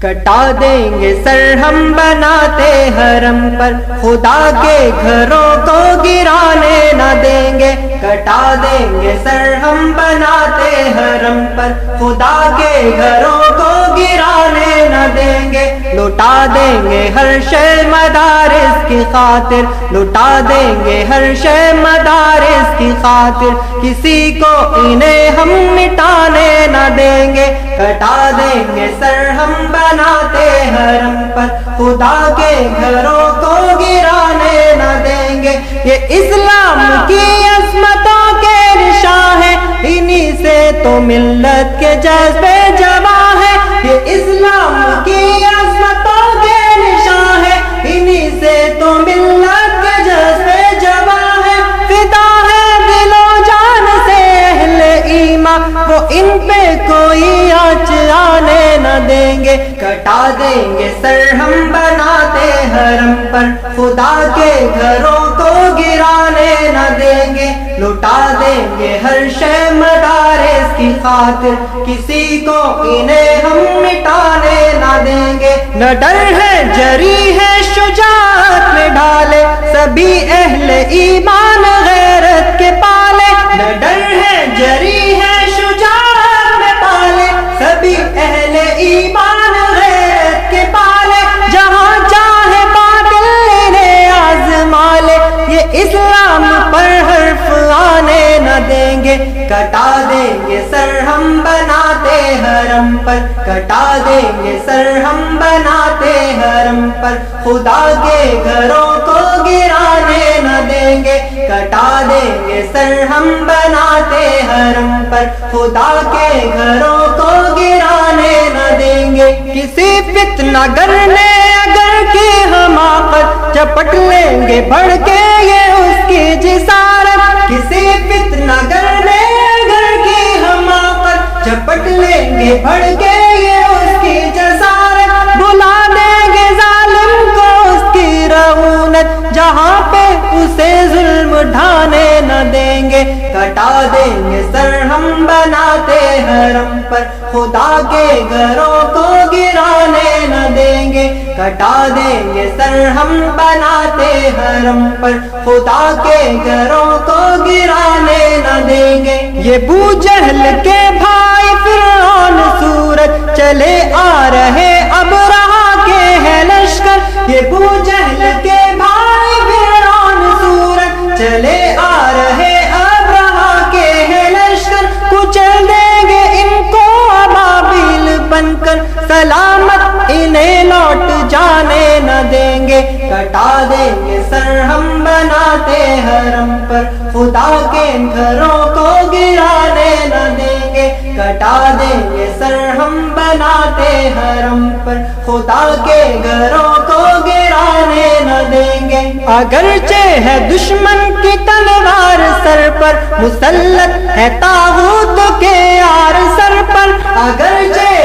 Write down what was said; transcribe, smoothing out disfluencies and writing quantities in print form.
کٹا دیں گے سر ہم بناتے حرم پر، خدا کے گھروں کو گرانے نہ دیں گے۔ کٹا دیں گے سر ہم بناتے حرم پر، خدا کے گھروں کو گرانے نہ دیں گے۔ لٹا دیں گے ہر شے مدارس کی خاطر، لٹا دیں گے ہر شے مدارس کی خاطر، کسی کو انہیں ہم مٹانے نہ دیں گے۔ کٹا دیں گے سر ہم بناتے حرم پر، خدا کے گھروں کو گرانے نہ دیں گے۔ یہ اسلام کی عظمتوں کے نشاں ہے، انہی سے تو ملت کے جذبے جمع ہے۔ یہ اسلام کی عظمتوں کے نشاں ہے، انہی سے تو ملت کے جذبے جمع ہے۔ فدا ہے دل و جان سے اہل ایمان، وہ ان پہ کوئی آنچ آنے نہ دیں گے۔ کٹا دیں گے سر ہم بناتے حرم پر، خدا کے گھروں کو گرانے نہ دیں گے۔ لٹا دیں گے ہر شے مدارس کی خاطر، کسی کو انہیں ہم مٹانے نہ دیں گے۔ نہ ڈر ہے جری ہے شجاعت میں ڈھالے، سبھی اہل ایمان غیرت کے پالے۔ نہ ڈر ہے جری ہے شجاعت میں پالے، سبھی اہل ایمان غیرت کے پالے۔ جہاں چاہے باطل انہیں آزما لے، یہ اسلام پر حرف آنے نہ دیں گے۔ کٹا دیں گے سر ہم بناتے حرم پر، کٹا دیں گے سر ہم بناتے حرم پر، خدا کے گھروں کو گرانے نہ دیں گے۔ کٹا دیں گے سر ہم بناتے حرم پر، خدا کے گھروں کو گرانے نہ دیں گے۔ کسی فتنہ گر نے اگر کی حماقت، چپٹ لیں گے بڑھ کے یہ اس کی جسارت۔ کسی فتنہ گر نے اگر کی حماقت، چپٹ لیں گے بڑھ کے یہ اس کی جسارت۔ بلا دیں گے ظالم کو اس کی رعونت، جہاں پہ اسے ظلم ڈھانے نہ دیں گے۔ کٹا دیں گے سر ہم بناتے حرم پر، خدا کے گھروں کو گرانے نہ دیں گے۔ کٹا دیں گے سر ہم بناتے حرم پر، خدا کے گھروں کو گرانے نہ دیں گے۔ یہ ابو جہل کے بھائی فرعون صورت، چلے آ رہے اب رہا کے ہے لشکر۔ یہ ابو جہل کے بھائی فرعون صورت، چلے آ رہے اب رہا کے ہے لشکر۔ کچل دیں گے ان کو ابابیل بن کر، سلامت انہیں لوٹ جانے نہ دیں گے۔ کٹا دیں گے سر ہم بناتے حرم پر، خدا کے گھروں کو گرانے نہ دیں گے۔ کٹا دیں گے سر ہم بناتے حرم پر، خدا کے گھروں کو گرانے نہ دیں گے۔ اگرچہ ہے دشمن کی تلوار سر پر، مسلط ہے طاغوت کے یار سر پر۔ اگرچہ